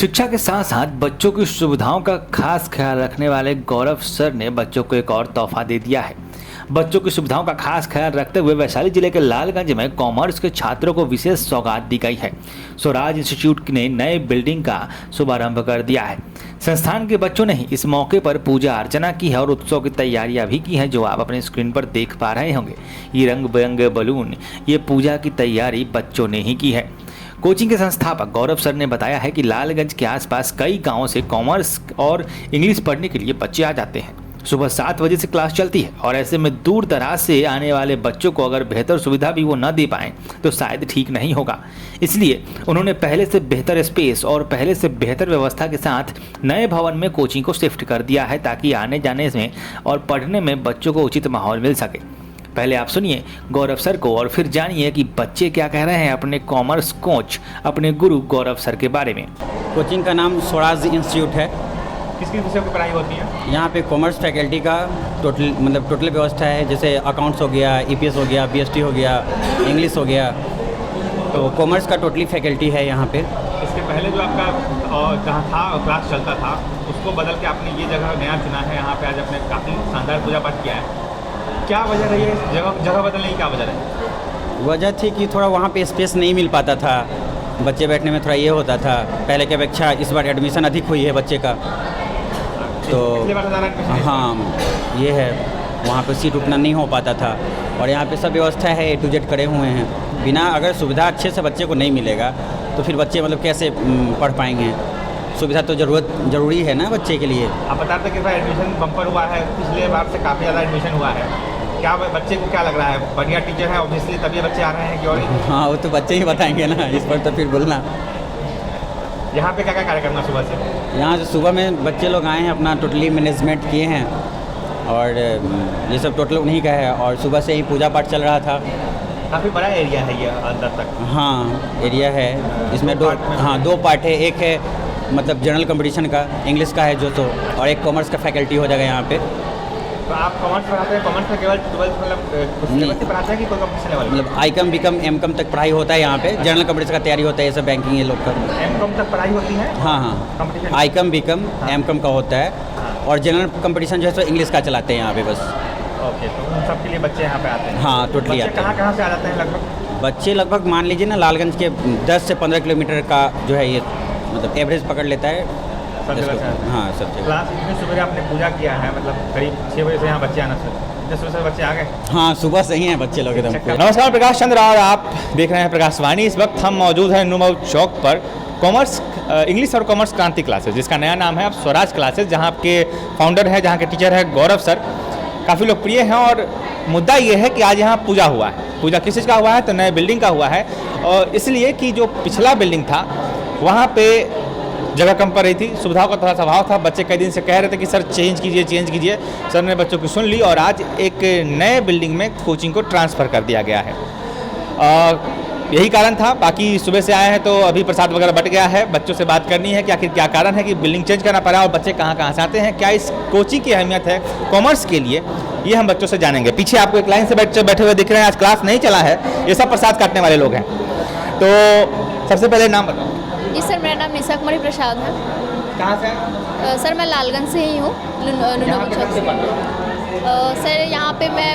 शिक्षा के साथ साथ बच्चों की सुविधाओं का खास ख्याल रखने वाले गौरव सर ने बच्चों को एक और तोहफा दे दिया है। बच्चों की सुविधाओं का खास ख्याल रखते हुए वैशाली जिले के लालगंज में कॉमर्स के छात्रों को विशेष सौगात दी गई है। स्वराज इंस्टीट्यूट ने नए बिल्डिंग का शुभारंभ कर दिया है। संस्थान के बच्चों ने ही इस मौके पर पूजा अर्चना की है और उत्सव की तैयारियां भी की हैं, जो आप अपने स्क्रीन पर देख पा रहे होंगे। ये रंग बिरंगे बलून, ये पूजा की तैयारी बच्चों ने ही की है। कोचिंग के संस्थापक गौरव सर ने बताया है कि लालगंज के आसपास कई गांवों से कॉमर्स और इंग्लिश पढ़ने के लिए बच्चे आ जाते हैं। सुबह 7 बजे से क्लास चलती है और ऐसे में दूर दराज से आने वाले बच्चों को अगर बेहतर सुविधा भी वो न दे पाएँ तो शायद ठीक नहीं होगा। इसलिए उन्होंने पहले से बेहतर स्पेस और पहले से बेहतर व्यवस्था के साथ नए भवन में कोचिंग को शिफ्ट कर दिया है, ताकि आने जाने में और पढ़ने में बच्चों को उचित माहौल मिल सके। पहले आप सुनिए गौरव सर को और फिर जानिए कि बच्चे क्या कह रहे हैं अपने कॉमर्स कोच, अपने गुरु गौरव सर के बारे में। कोचिंग का नाम स्वराज इंस्टीट्यूट है। किस किस विषय की पढ़ाई होती है? यहाँ पे कॉमर्स फैकल्टी का टोटल व्यवस्था है, जैसे अकाउंट्स हो गया, ईपीएस हो गया, बीएसटी हो गया, इंग्लिश हो गया, तो कॉमर्स का टोटली फैकल्टी है यहाँ पे। इसके पहले जो आपका जहाँ था क्लास चलता था, उसको बदल के आपने ये जगह नया चुना है। यहाँ पे आज आपने काफ़ी शानदार पूजा पाठ किया है। क्या वजह रही है जगह बदलने की? क्या वजह रही? वजह थी कि थोड़ा वहाँ पे स्पेस नहीं मिल पाता था, बच्चे बैठने में थोड़ा ये होता था। पहले की अपेक्षा इस बार एडमिशन अधिक हुई है बच्चे का, तो हाँ ये है, वहाँ पे सीट उतना नहीं हो पाता था। और यहाँ पे सब व्यवस्था है, A to Z करे हुए हैं। बिना अगर सुविधा अच्छे से बच्चे को नहीं मिलेगा तो फिर बच्चे मतलब कैसे पढ़ पाएंगे? सुविधा तो ज़रूरी है ना बच्चे के लिए। आप बता रहे थे कि एडमिशन बम्पर हुआ है, पिछले बार से काफ़ी ज़्यादा एडमिशन हुआ है। क्या बच्चे को क्या लग रहा है? बढ़िया टीचर है ऑब्वियसली, तभी बच्चे आ रहे हैं कि और? हाँ, वो तो बच्चे ही बताएंगे ना, इस पर तो फिर बोलना। यहाँ पे क्या क्या कार्यक्रम है सुबह से? यहाँ से सुबह में बच्चे लोग आए हैं, अपना टोटली मैनेजमेंट किए हैं और ये सब टोटल उन्हीं का है। और सुबह से ही पूजा पाठ चल रहा था। काफ़ी बड़ा एरिया है ये अंदर तक? हाँ, एरिया है। इसमें दो पार्ट है। एक है मतलब जनरल कंपटीशन का, इंग्लिश का है जो, तो और एक कॉमर्स का फैकल्टी हो जाएगा यहाँ पे। तो आप कॉमर्स पढ़ाते हैं? कॉमर्स का केवल 12th मतलब पढ़ाते हैं कि कोई कंपटीशन लेवल? मतलब ICOM BCOM M.Com तक पढ़ाई होता है यहाँ पे। जनरल कंपटीशन का तैयारी होता है, ये सब बैंकिंग ये लोग का। M.Com तक पढ़ाई होती है? हाँ, कंपटीशन ICOM BCOM M.Com का होता है। और जनरल कंपटीशन जो है सो इंग्लिश का चलाते हैं यहाँ पे बस। ओके, तो उन सब के लिए बच्चे यहाँ पे आते हैं? हाँ, टोटली आते हैं। कहाँ से आ जाते हैं लगभग? बच्चे लगभग मान लीजिए ना, लालगंज के 10 से 15 किलोमीटर का जो है ये मतलब एवरेज पकड़ लेता है। सब जगह? हाँ, सब जगह। क्लास इतनी सुबह आपने पूजा किया है, मतलब करीब 6 बजे से यहाँ बच्चे आना शुरू? 10 बजे से बच्चे आ गए? हाँ, सुबह से ही हैं बच्चे लोग एकदम। नमस्कार, प्रकाश चंद्र और आप देख रहे हैं प्रकाशवाणी। इस वक्त हम मौजूद हैं न्यू चौक पर कॉमर्स इंग्लिश और कॉमर्स क्रांति क्लासेस, जिसका नया नाम है अब स्वराज क्लासेस, जहाँ आपके फाउंडर है, जहाँ के टीचर है गौरव सर, काफ़ी लोकप्रिय हैं। और मुद्दा ये है कि आज यहाँ पूजा हुआ है। पूजा किस चीज़ का हुआ है? तो नए बिल्डिंग का हुआ है। और इसलिए कि जो पिछला बिल्डिंग था वहाँ पे जगह कम पड़ रही थी, सुविधाओं का थोड़ा सा अभाव था। बच्चे कई दिन से कह रहे थे कि सर चेंज कीजिए। सर ने बच्चों की सुन ली और आज एक नए बिल्डिंग में कोचिंग को ट्रांसफ़र कर दिया गया है। यही कारण था। बाकी सुबह से आए हैं तो अभी प्रसाद वगैरह बट गया है। बच्चों से बात करनी है कि आखिर क्या कारण है कि बिल्डिंग चेंज करना पड़ा और बच्चे कहाँ से आते हैं, क्या इस कोचिंग की अहमियत है कॉमर्स के लिए, ये हम बच्चों से जानेंगे। पीछे आपको एक लाइन से बैठे हुए दिख रहे हैं। आज क्लास नहीं चला है, ये सब प्रसाद काटने वाले लोग हैं। तो सबसे पहले नाम बताओ। जी सर, मेरा नाम निशा कुमारी प्रसाद है। कहाँ से हैं? सर मैं लालगंज से ही हूँ, सर यहाँ पे मैं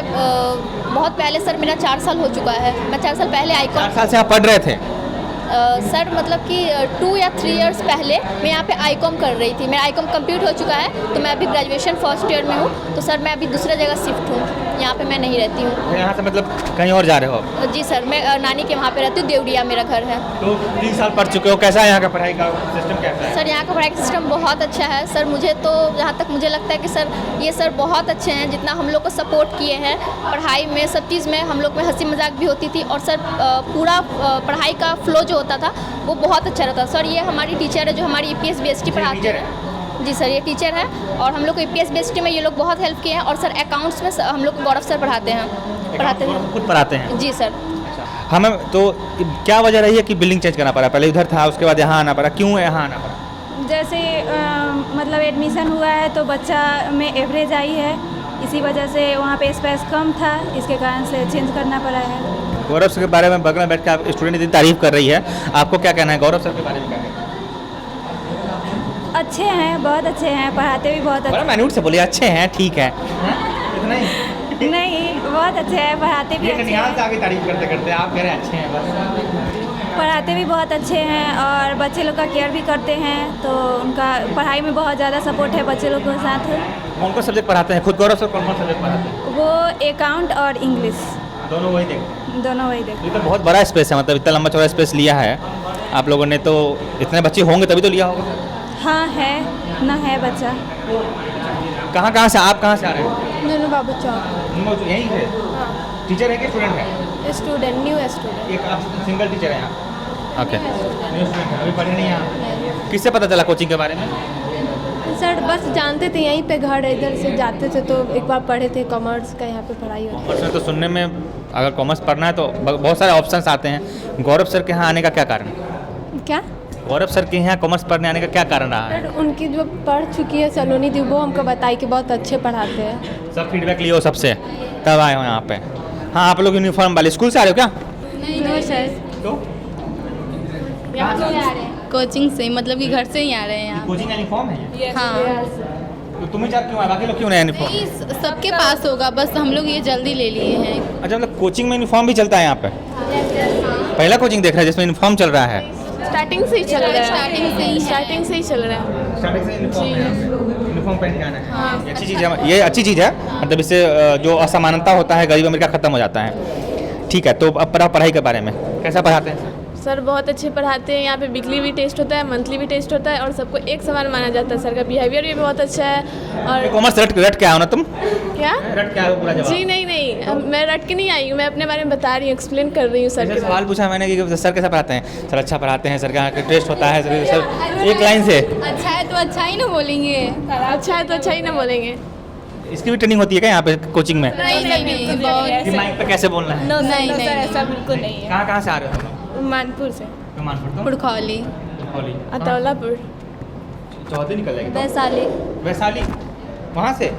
बहुत पहले, सर मेरा 4 साल हो चुका है। मैं 4 साल पहले ICOM 4 साल से आप पढ़ रहे थे? सर मतलब कि 2 या 3 इयर्स पहले मैं यहाँ पे ICOM कर रही थी। मेरा ICOM कंप्लीट हो चुका है, तो मैं अभी ग्रेजुएशन फर्स्ट ईयर में हूँ। तो सर मैं अभी दूसरा जगह शिफ्ट हूँ, यहाँ पे मैं नहीं रहती हूँ। यहाँ से मतलब कहीं और जा रहे हो? जी सर, मैं नानी के वहाँ पे रहती हूँ, देवरिया मेरा घर है। तो 3 साल पढ़ चुके हो, कैसा है यहाँ का पढ़ाई का सिस्टम? कैसा है सर? यहाँ का पढ़ाई का सिस्टम बहुत अच्छा है सर। मुझे तो जहाँ तक मुझे लगता है कि सर ये सर बहुत अच्छे हैं। जितना हम लोग को सपोर्ट किए हैं पढ़ाई में, सब चीज़ में, हम लोग में हंसी मजाक भी होती थी। और सर पूरा पढ़ाई का फ्लो जो होता था वो बहुत अच्छा रहता सर। ये हमारी टीचर है जो हमारी EPS BST पढ़ाते हैं। जी सर, ये टीचर है और हम लोग को EPS BST में ये लोग बहुत हेल्प किए हैं। और सर अकाउंट्स में हम लोग को गौरव सर पढ़ाते हैं। खुद पढ़ाते हैं? जी सर। हमें तो क्या वजह रही है कि बिल्डिंग चेंज करना पड़ा? पहले उधर था, उसके बाद यहाँ आना पड़ा, क्यों यहाँ आना पड़ा? जैसे मतलब एडमिशन हुआ है तो बच्चा में एवरेज आई है, इसी वजह से वहाँ पे स्पेस कम था, इसके कारण से चेंज करना पड़ा है। गौरव सर के बारे में बगल में बैठ के आप स्टूडेंट इतनी तारीफ कर रही है, आपको क्या कहना है गौरव सर के बारे में? क्या है अच्छे हैं, बहुत अच्छे हैं, पढ़ाते भी बहुत बड़ा मैन्यूट से बोले अच्छे हैं, ठीक है इतना ही अच्छे नहीं, बहुत अच्छे हैं, पढ़ाते भी ये अच्छे कन्याल हैं, से आगे तारीफ करते करते आप कह रहे हैं अच्छे हैं बस। पढ़ाते भी बहुत अच्छे हैं और बच्चे लोग का केयर भी करते हैं, तो उनका पढ़ाई में बहुत ज़्यादा सपोर्ट है बच्चे लोग के साथ। कौन कौन सब्जेक्ट पढ़ाते हैं खुद गौरव सर, कौन कौन सब्जेक्ट पढ़ाते हैं? वो अकाउंट और इंग्लिश दोनों वही देखते दोनों वही देख। हैं। ये तो बहुत बड़ा स्पेस है, मतलब इतना लंबा चौड़ा स्पेस लिया है आप लोगों ने, तो इतने बच्चे होंगे तभी तो लिया होगा। हाँ है ना, है बच्चा। कहाँ से आप कहाँ से आ रहे हैं? नूनू बाबू चौक। यहीं से टीचर है कि स्टूडेंट है? Student, new student. एक आप सिंगल टीचर है यहाँ? ओके, न्यू स्टूडेंट है, अभी पढ़े नहीं यहाँ। किससे पता चला कोचिंग के बारे में? सर बस जानते थे, यहीं पे घर है, इधर से जाते थे तो एक बार पढ़े थे कॉमर्स का यहाँ पे पढ़ाई होती कॉमर्स में तो सुनने में अगर कॉमर्स पढ़ना है तो बहुत सारे ऑप्शंस आते हैं। गौरव सर के यहाँ आने का क्या कारण? है। क्या गौरव सर के यहाँ कॉमर्स पढ़ने आने का क्या कारण रहा है? सर उनकी जो पढ़ चुकी है सलोनी दी, वो हमको बताई कि बहुत अच्छे पढ़ाते हैं। सब फीडबैक लिए हो सबसे तब आए हो यहाँ पे? हाँ, आप लोग यूनिफॉर्म वाले स्कूल से आ रहे हो क्या? नहीं सर, तो कोचिंग से, मतलब कि घर से ही आ रहे हैं यहाँ। कोचिंग यूनिफॉर्म है? हाँ, तो तुम्हें क्या क्यों आए, बाकी लोग क्यों नहीं यूनिफॉर्म? नहीं सबके पास होगा, बस हम लोग ये जल्दी ले लिए हैं। अच्छा, मतलब कोचिंग में यूनिफॉर्म भी चलता है यहाँ पे? पहला कोचिंग देख रहा है जिसमें यूनिफॉर्म चल रहा है? स्टार्टिंग से ही चल रहा है, स्टार्टिंग से ही चल रहा है। स्टार्टिंग से यूनिफॉर्म पहन के आना है। ये अच्छी चीज़ है, ये अच्छी चीज़ है, मतलब इससे जो असमानता होता है गरीब अमीर का खत्म हो जाता है। ठीक है, तो अब पढ़ाई के बारे में कैसा पढ़ाते हैं? सर बहुत अच्छे पढ़ाते हैं। यहाँ पे वीकली भी टेस्ट होता है, मंथली भी टेस्ट होता है और सबको एक समान माना जाता है। सर का बिहेवियर भी बहुत अच्छा है। और कॉमर्स रट क्या हो ना तुम? क्या रट क्या हो पूरा जवाब? जी नहीं, मैं रट के नहीं आई हूँ, मैं अपने बारे में बता रही हूँ, एक्सप्लेन कर रही हूँ सर के। सवाल पूछा मैंने कि सर कैसा पढ़ाते हैं? सर अच्छा पढ़ाते हैं, सर का टेस्ट होता है सर एक लाइन से। अच्छा है तो अच्छा ही ना बोलेंगे। अच्छा है तो अच्छा ही ना बोलेंगे। इसकी भी ट्रेनिंग होती है क्या यहाँ पे कोचिंग में? नहीं, कि माइक पे कैसे बोलना है? नहीं ऐसा बिल्कुल नहीं कहाँ से आ रहे हो? है। मानपुर से, पुरखौली, अतौलापुर। चौथे निकल जाएगी वैशाली। वैशाली, वहाँ से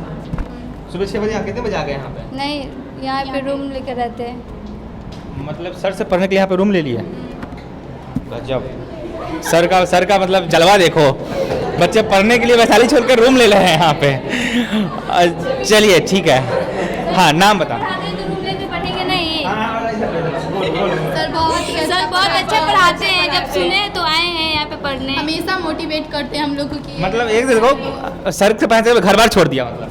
सुबह 6 बजे कितने बजे आ गए यहाँ पे? नहीं, यहाँ पे रूम लेकर रहते हैं। मतलब सर से पढ़ने के लिए यहाँ पे रूम ले लिया? गजब, सर का मतलब जलवा देखो, बच्चे पढ़ने के लिए वैशाली छोड़कर रूम ले रहे हैं यहाँ पे। चलिए ठीक है, हाँ नाम बता। रूम लेकर पढ़ेंगे नहीं। सर बहुत अच्छे पढ़ाते हैं, जब सुने तो आए हैं यहाँ पे पढ़ने। हमेशा मोटिवेट करते हैं हम लोग को कि मतलब एक देखो सर से पहले घर बार छोड़ दिया, मतलब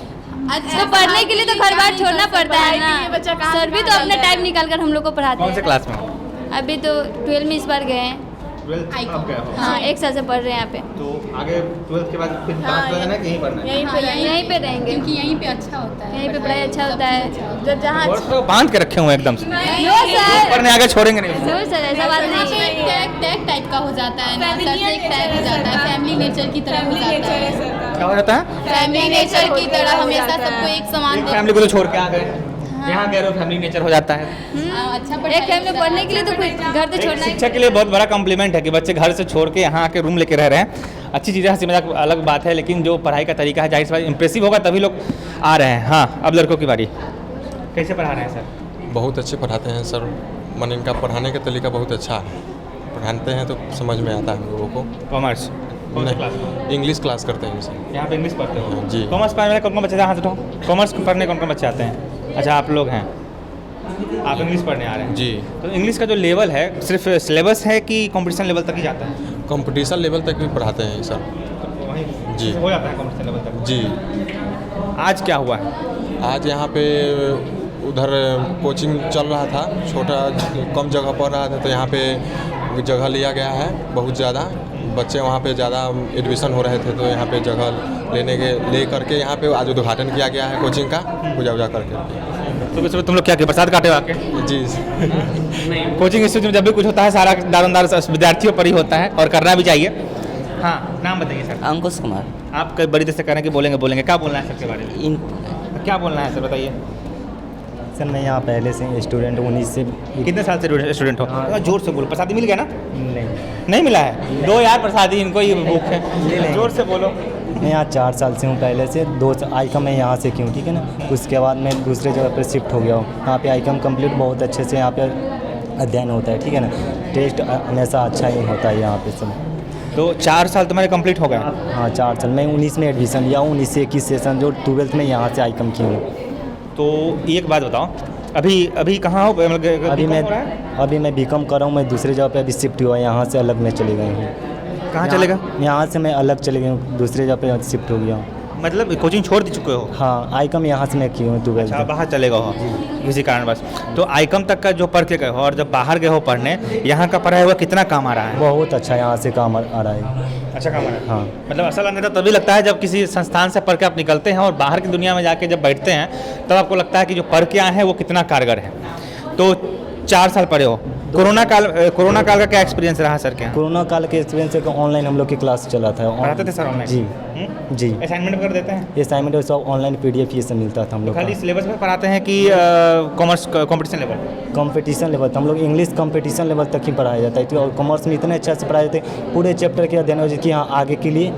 अच्छा पढ़ने के लिए तो घर बार छोड़ना पड़ता है ना। बच्चा कहाँ सर भी तो अपना टाइम निकाल कर हम लोग को पढ़ाते कौन से हैं। क्लास में? अभी तो 12 में इस बार गए हैं। 12th अब गए हो? हाँ, 1 साल से पढ़ रहे हैं यहाँ पे। तो आगे 12th के बाद फिर क्लास करना है कि यहीं पढ़ना है? यहीं पे रहेंगे। यहीं पे रहेंगे, क्योंकि यहीं पे अच्छा होता है, यहीं पे पढ़ाई अच्छा होता है। जहाँ और तो बांध के रखे हुए हैं एकदम से, नो सर, पढ़ने आगे छोड़ेंगे नहीं। नो सर ऐसा बात नहीं है। टैग टाइप का हो जाता है ना, सर से एक टैग हो जाता है, फैमिली नेचर की तरह हो जाता है। क्या हो जाता है? फैमिली नेचर की तरह हमेशा सबको एक समान फैमिली को तो छोड़ के आ गए, यहाँ कह रहे हो फैमिली नेचर हो जाता है। अच्छा एक फैमिली पढ़ने के लिए तो कोई घर तो एक छोड़ना ही। शिक्षक के लिए बहुत बड़ा कॉम्प्लीमेंट है कि बच्चे घर से छोड़ के यहाँ आके रूम लेके रह रहे हैं। अच्छी चीज़ है, हंसी मजाक अलग बात है, लेकिन जो पढ़ाई का तरीका है जाहिर सी बात इम्प्रेसिव होगा तभी लोग आ रहे हैं। हाँ, अब लड़कों की बारी, कैसे पढ़ा रहे हैं सर? बहुत अच्छे पढ़ाते हैं सर, मन इनका पढ़ाने का तरीका बहुत अच्छा है, पढ़ाते हैं तो समझ में आता है हम लोगों को। कॉमर्स कौन सी क्लास? इंग्लिश क्लास करते हैं सर। यहाँ पे इंग्लिश पढ़ते हो? जी। कॉमर्स पढ़ने वाले कौन कौन बच्चे यहाँ से उठाओ? कॉमर्स पढ़ने कौन कौन बच्चे आते हैं? अच्छा आप लोग हैं, आप इंग्लिश पढ़ने आ रहे हैं? जी। तो इंग्लिश का जो लेवल है सिर्फ सिलेबस है कि कंपटीशन लेवल तक ही जाता है? कंपटीशन लेवल तक भी पढ़ाते हैं सर। तो वहीं जी। हो जाता है कंपटीशन लेवल तक? जी। आज क्या हुआ है? आज यहाँ पे उधर कोचिंग चल रहा था, छोटा कम जगह पड़ रहा था, तो यहाँ पे जगह लिया गया है बहुत ज़्यादा। बच्चे वहाँ पे ज़्यादा एडमिशन हो रहे थे, तो यहाँ पे जगह ले करके यहाँ पे आज उद्घाटन किया गया है कोचिंग का, पूजा वूजा करके। सुबह सुबह तुम लोग क्या किए, प्रसाद काटे आके? जी। कोचिंग इंस्टीट्यूट में जब भी कुछ होता है सारा दारोमदार विद्यार्थियों पर ही होता है और करना भी चाहिए। हाँ, नाम बताइए सर। अंकुश कुमार। आप कई बड़ी देर से कह रहे हैं कि बोलेंगे, क्या बोलना है सर के बारे में? क्या बोलना है सर, बताइए। सर मैं यहाँ पहले से स्टूडेंट हूँ, 19 से। कितने साल से स्टूडेंट हो? जोर से बोलो, प्रसादी मिल गया ना? नहीं मिला है? दो यार प्रसादी, इनको ही भूख है, जोर से बोलो। मैं यहाँ 4 साल से हूँ, पहले से 2 आईकम मैं यहाँ से क्यों, ठीक है ना। उसके बाद मैं दूसरे जगह पर शिफ्ट हो गया हूँ। यहाँ पे आईकम कंप्लीट बहुत अच्छे से यहाँ पे अध्ययन होता है, ठीक है ना। टेस्ट हमेशा अच्छा ही होता है यहाँ पे सब। तो 4 साल तुम्हारे कंप्लीट हो गए? हाँ 4 साल। मैं 19 में एडमिशन लिया हूँ, 19 से 21 सेशन जो 12th में यहाँ से आईकॉम की हूँ। तो एक बात बताओ, अभी कहाँ हो? अभी मैं बीकॉम कर रहा हूँ। मैं दूसरे जगह पे अभी शिफ्ट हुआ, यहाँ से अलग मैं चले गए हूँ। कहाँ चलेगा? यहाँ से मैं अलग चले गया हूँ, दूसरे जगह पे शिफ्ट हो गया हूँ। मतलब कोचिंग छोड़ दे चुके हो? हाँ आईकॉम यहाँ से मैं की हूँ 12th। अच्छा, बाहर चले गए हो किसी कारणवश। तो आईकॉम तक का जो पढ़ के गए हो और जब बाहर गए हो पढ़ने, यहाँ का पढ़ाई हुआ कितना काम आ रहा है? बहुत अच्छा यहाँ से काम आ रहा है। अच्छा काम आ रहा है? हाँ मतलब असल अंदर तभी लगता है जब किसी संस्थान से पढ़ के आप निकलते हैं और बाहर की दुनिया में जाके जब बैठते हैं तब आपको लगता है कि जो पढ़ के आए हैं वो कितना कारगर है। तो 4 साल पढ़े हो। कोरोना काल का क्या एक्सपीरियंस रहा सर? क्या कोरोना काल के एक्सपीरियंस है कि ऑनलाइन हम लोग की क्लास चला था। पढ़ाते थे सर ऑनलाइन? जी जी। असाइनमेंट कर देते हैं? असाइनमेंट सब ऑनलाइन PDF ये सब मिलता था हम लोग। खाली सिलेबस में पढ़ाते हैं कि commerce competition level? Competition level हम लोग इंग्लिश कंपटीशन लेवल तक ही पढ़ाया जाता है। और कॉमर्स में इतने अच्छे से पढ़ाए जाते हैं, पूरे चैप्टर के अध्ययन हो कि हाँ आगे के लिए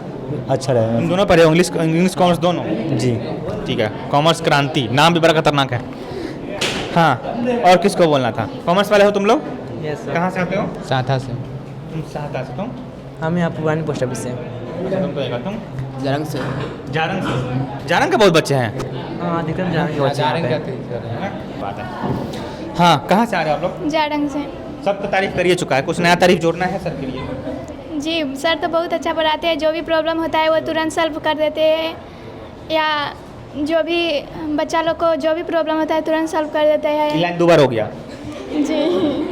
अच्छा रहेगा। तुम दोनों पढ़े हो? इंग्लिश कॉमर्स दोनों? जी ठीक है। कॉमर्स क्रांति नाम भी बड़ा खतरनाक है। हाँ, और किसको बोलना था? कॉमर्स वाले हो तुम लोग? Yes sir. कहाँ से आते हो? साथा से। तुम साहता से? तुम? हम यहाँ पुरानी पोस्ट ऑफिस से। तुम? जारंग से। जारंग से? जारंग के बहुत बच्चे हैं? हाँ अधिकतर जारंग के बच्चे यहाँ पे। बात है। हाँ, कहाँ से आ रहे हो आप लोग? जारंग से। सब तो तारीफ करिए चुका है, कुछ नया तारीफ जोड़ना है सर के लिए? जी सर तो बहुत अच्छा पढ़ाते हैं, जो भी प्रॉब्लम होता है वो तुरंत सॉल्व कर देते हैं, या जो भी बच्चा लोग को जो भी प्रॉब्लम होता है तुरंत सॉल्व कर देते हैं। लाइन 2 बार हो गया? जी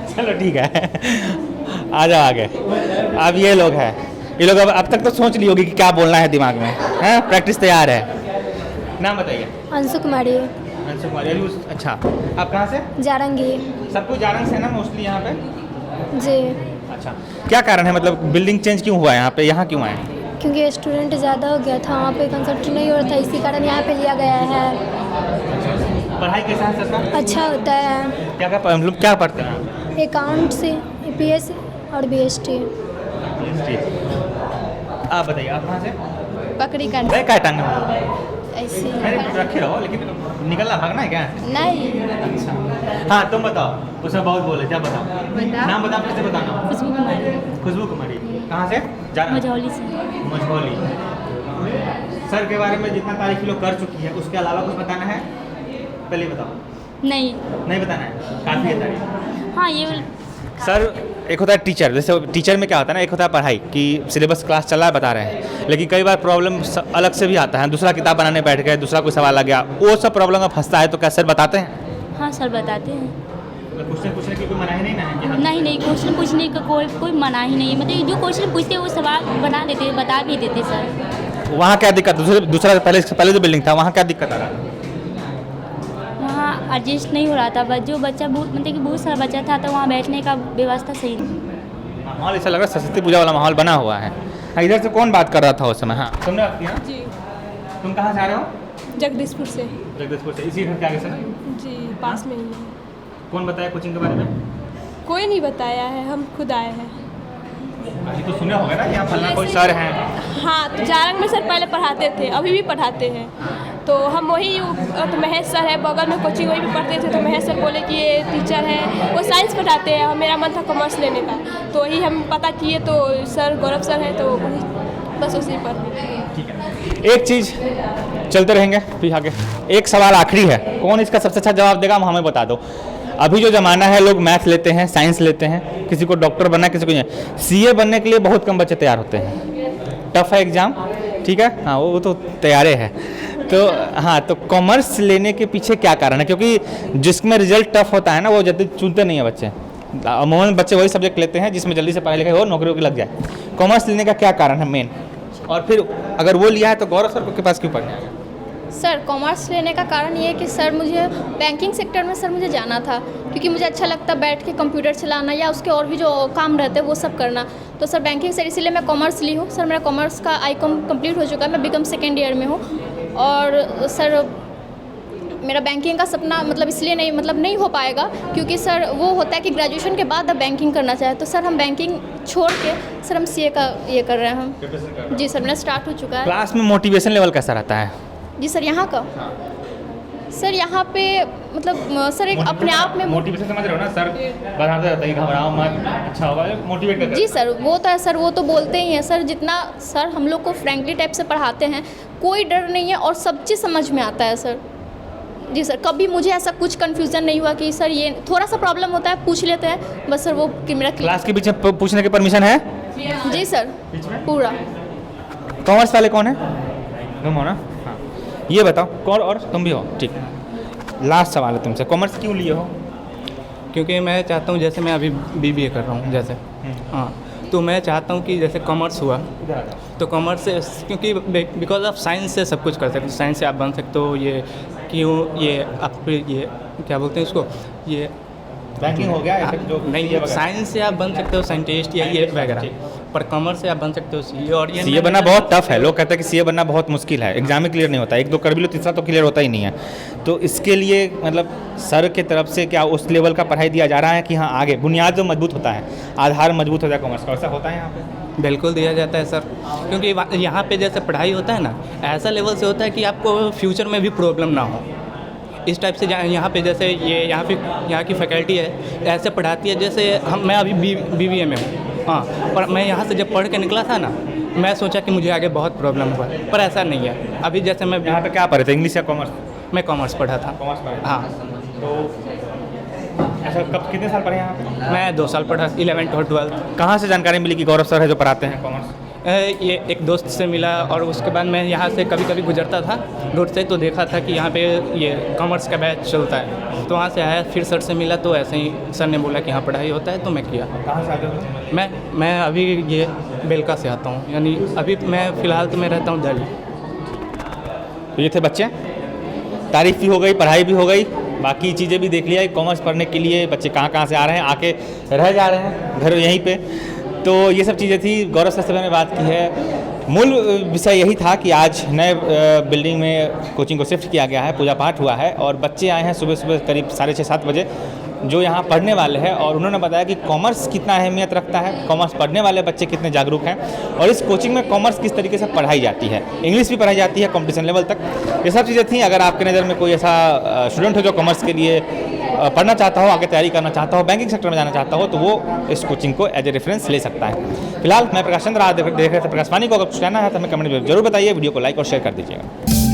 चलो ठीक है। आ जाओ आगे। अब ये लोग हैं, ये लोग अब तक तो सोच ली होगी कि क्या बोलना है दिमाग में, हैं? प्रैक्टिस तैयार है। नाम बताइए। अंशु कुमारी। अंशु कुमारी। अच्छा, आप कहाँ से? जारंगी। सब कुछ जारंग से ना मोस्टली यहाँ पे? जी। अच्छा, क्या कारण है, मतलब बिल्डिंग चेंज क्यों हुआ है यहाँ पे? यहाँ क्यों आए? क्योंकि स्टूडेंट ज़्यादा हो गया था, वहाँ पे कंसल्ट नहीं हो रहा था, इसी कारण यहाँ पे लिया गया है। पढ़ाई कैसा है सर? अच्छा होता है। मतलब क्या पढ़ते हैं आप? अकाउंट से EPS और BST। आप बताइए, आप कहाँ से? पकड़ी कर क्या टांगे में? ऐसे अरे रखे रहो, लेकिन निकलना भागना है क्या? नहीं। अच्छा हाँ, तुम बताओ। उसमें बहुत बोले, क्या बताओ? नाम बताओ, कैसे बताना? खुशबू कुमारी। खुशबू कुमारी। कहाँ से? मझौली से। मझौली। सर के बारे में जितना तारीफ लोग कर चुकी है उसके अलावा कुछ बताना है? पहले बताओ। नहीं बताना है, काफ़ी है तारीफ। हाँ ये सर एक होता है टीचर, जैसे टीचर में क्या होता है ना, एक होता है पढ़ाई कि सिलेबस क्लास चल रहा है बता रहे हैं, लेकिन कई बार प्रॉब्लम अलग से भी आता है, दूसरा किताब बनाने बैठ गए, दूसरा कोई सवाल आ गया, वो सब प्रॉब्लम में फंसता है, तो क्या सर बताते हैं? हाँ सर बताते हैं। क्वेश्चन पूछने की कोई मनाही नहीं ना है? नहीं क्वेश्चन पूछने का कोई मना ही नहीं है, मतलब जो क्वेश्चन पूछते हैं वो सवाल बना देते, बता भी देते सर। वहाँ क्या दिक्कत? दूसरा पहले जो बिल्डिंग था वहाँ क्या दिक्कत आ रहा था? वहाँ एडजस्ट नहीं हो रहा था, जो बच्चा मतलब कि बहुत सारा बच्चा था, तो वहाँ बैठने का व्यवस्था सही नहीं। माहौल ऐसा लग रहा है सरस्वती पूजा वाला माहौल बना हुआ है। इधर से कौन बात कर रहा था उस समय? हाँ तुमने बात किया? जी। तुम कहाँ से आ रहे हो? जगदीशपुर से। जगदीशपुर से। इसी घर के आगे से? जी पास में ही है। कौन बताया कोचिंग के बारे में? कोई नहीं बताया है, हम खुद आए हैं। अभी तो सुने होंगे ना यहाँ फलना कोई सर हैं? हाँ तो जारंग में सर पहले पढ़ाते थे, अभी भी पढ़ाते हैं, तो हम वही तो महेश सर है बगल में कोचिंग, वही भी पढ़ते थे, तो महेश सर बोले कि ये टीचर है, वो साइंस पढ़ाते हैं, और मेरा मन था कॉमर्स लेने का, तो वही हम पता किए, तो सर गौरव सर है, तो वही बस उसी पर। ठीक है, एक चीज़ चलते रहेंगे फिर आगे। एक सवाल आखिरी है, कौन इसका सबसे अच्छा जवाब देगा हमें बता दो। अभी जो ज़माना है लोग मैथ लेते हैं, साइंस लेते हैं, किसी को डॉक्टर बनना है, किसी को नहीं। CA बनने के लिए बहुत कम बच्चे तैयार होते हैं, टफ है एग्ज़ाम, ठीक है, हाँ वो तो तैयारे है। तो हाँ, तो कॉमर्स लेने के पीछे क्या कारण है? क्योंकि जिसमें रिजल्ट टफ होता है ना वो जल्दी चुनते नहीं है बच्चे, अमूमन बच्चे वही सब्जेक्ट लेते हैं जिसमें जल्दी से पढ़ाई लिखाई हो, नौकरी वोकरी लग जाए। कॉमर्स लेने का क्या कारण है मेन? और फिर अगर वो लिया है तो गौरव सर के पास क्यों पढ़ने आया? सर कॉमर्स लेने का कारण ये है कि सर मुझे बैंकिंग सेक्टर में सर मुझे जाना था, क्योंकि मुझे अच्छा लगता बैठ के कंप्यूटर चलाना या उसके और भी जो काम रहते हैं वो सब करना, तो सर बैंकिंग से इसीलिए मैं कॉमर्स ली हूँ। सर मेरा कॉमर्स का ICOM कंप्लीट हो चुका है, मैं BCom सेकेंड ईयर में हूँ, और सर मेरा बैंकिंग का सपना मतलब इसलिए नहीं हो पाएगा क्योंकि सर वो होता है कि ग्रेजुएशन के बाद अब बैंकिंग करना चाहे, तो सर हम बैंकिंग छोड़ के सर हम CA का ये कर रहे हैं हम। जी सर मेरा स्टार्ट हो चुका है। क्लास में मोटिवेशन लेवल कैसा रहता है? जी सर यहाँ का सर यहाँ पे मतलब सर एक अपने आप में मोटिवेशन समझ रहे हो ना सर, बताते रहते हैं घबराओ मत, अच्छा होगा, मोटिवेट करते जी सर, वो तो है सर, वो तो बोलते ही हैं सर। जितना सर हम लोग को फ्रैंकली टाइप से पढ़ाते हैं, कोई डर नहीं है और सब चीज़ समझ में आता है सर। जी सर, कभी मुझे ऐसा कुछ कन्फ्यूज़न नहीं हुआ कि सर ये थोड़ा सा प्रॉब्लम होता है पूछ लेते हैं बस सर, वो कि मेरा क्लास के बीच में पूछने की परमिशन है? जी सर, पूरा। कॉमर्स वाले कौन है? तुम हो ना? हाँ, ये बताओ कौन, और तुम भी हो? ठीक, लास्ट सवाल है तुमसे, कॉमर्स क्यों लिए हो? क्योंकि मैं चाहता हूँ, जैसे मैं अभी BBA कर रहा हूँ जैसे, हाँ, तो मैं चाहता हूँ कि जैसे कॉमर्स हुआ तो कॉमर्स से, क्योंकि बिकॉज ऑफ साइंस से सब कुछ कर सकते हो, साइंस से आप बन सकते हो, ये क्यों ये आप ये क्या बोलते हैं इसको, ये बैंकिंग हो गया या फिर जो नहीं, ये साइंस से आप बन सकते हो साइंटिस्ट या ये वगैरह, पर कॉमर्स से आप बन सकते हो CA। और ये CA बनना बहुत टफ है, लोग कहते हैं कि CA बनना बहुत मुश्किल है, एग्जाम में क्लियर नहीं होता, एक दो कर भी लो तीसरा तो क्लियर होता ही नहीं है। तो इसके लिए मतलब सर के तरफ से क्या उस लेवल का पढ़ाई दिया जा रहा है कि हाँ आगे बुनियाद जो मजबूत होता है, आधार मजबूत हो जाए कॉमर्स का, ऐसा होता है यहाँ पे? बिल्कुल दिया जाता है सर, क्योंकि यहाँ पे जैसे पढ़ाई होता है ना, ऐसा लेवल से होता है कि आपको फ्यूचर में भी प्रॉब्लम ना हो, इस टाइप से। यहाँ पे जैसे ये यहाँ की फैकल्टी है ऐसे पढ़ाती है, जैसे मैं अभी BBA में हूँ, हाँ, पर मैं यहाँ से जब पढ़ के निकला था ना, मैं सोचा कि मुझे आगे बहुत प्रॉब्लम हुआ, पर ऐसा नहीं है। अभी जैसे मैं यहाँ पे क्या पढ़े थे, इंग्लिश या कॉमर्स? मैं कॉमर्स पढ़ा था। कॉमर्स पढ़े? हाँ। तो ऐसा कब कितने साल पढ़े यहाँ पे? मैं 2 साल पढ़ा, 11th और 12th। कहाँ से जानकारी मिली कि गौरव सर है जो पढ़ाते हैं कॉमर्स? ये एक दोस्त से मिला, और उसके बाद मैं यहाँ से कभी कभी गुजरता था रोड से, तो देखा था कि यहाँ पे ये कॉमर्स का बैच चलता है, तो वहाँ से आया, फिर सर से मिला, तो ऐसे ही सर ने बोला कि यहाँ पढ़ाई होता है, तो मैं किया। कहाँ से आते हो? मैं अभी ये बेलका से आता हूँ, यानी अभी मैं फ़िलहाल तो मैं रहता हूँ दिल्ली। तो ये थे बच्चे, तारीफ़ भी हो गई, पढ़ाई भी हो गई, बाकी चीज़ें भी देख लिया। कॉमर्स पढ़ने के लिए बच्चे कहाँ से आ रहे हैं, आके रह जा रहे हैं घर यहीं पे। तो ये सब चीज़ें थी, गौरव सर से मैंने बात की है। मूल विषय यही था कि आज नए बिल्डिंग में कोचिंग को शिफ्ट किया गया है, पूजा पाठ हुआ है और बच्चे आए हैं सुबह सुबह करीब 6:30-7 बजे जो यहाँ पढ़ने वाले हैं, और उन्होंने बताया कि कॉमर्स कितना अहमियत रखता है, कॉमर्स पढ़ने वाले बच्चे कितने जागरूक हैं, और इस कोचिंग में कॉमर्स किस तरीके से पढ़ाई जाती है, इंग्लिश भी पढ़ाई जाती है कंपटीशन लेवल तक। ये सब चीज़ें थी। अगर आपके नज़र में कोई ऐसा स्टूडेंट हो जो कॉमर्स के लिए पढ़ना चाहता हो, आगे तैयारी करना चाहता हो, बैंकिंग सेक्टर में जाना चाहता हो, तो वो इस कोचिंग को एज ए रेफरेंस ले सकता है। फिलहाल मैं प्रकाश चंद्र देख रहे थे प्रकाशवाणी को। अगर कुछ कहना है तो हमें कमेंट में जरूर बताइए, वीडियो को लाइक और शेयर कर दीजिएगा।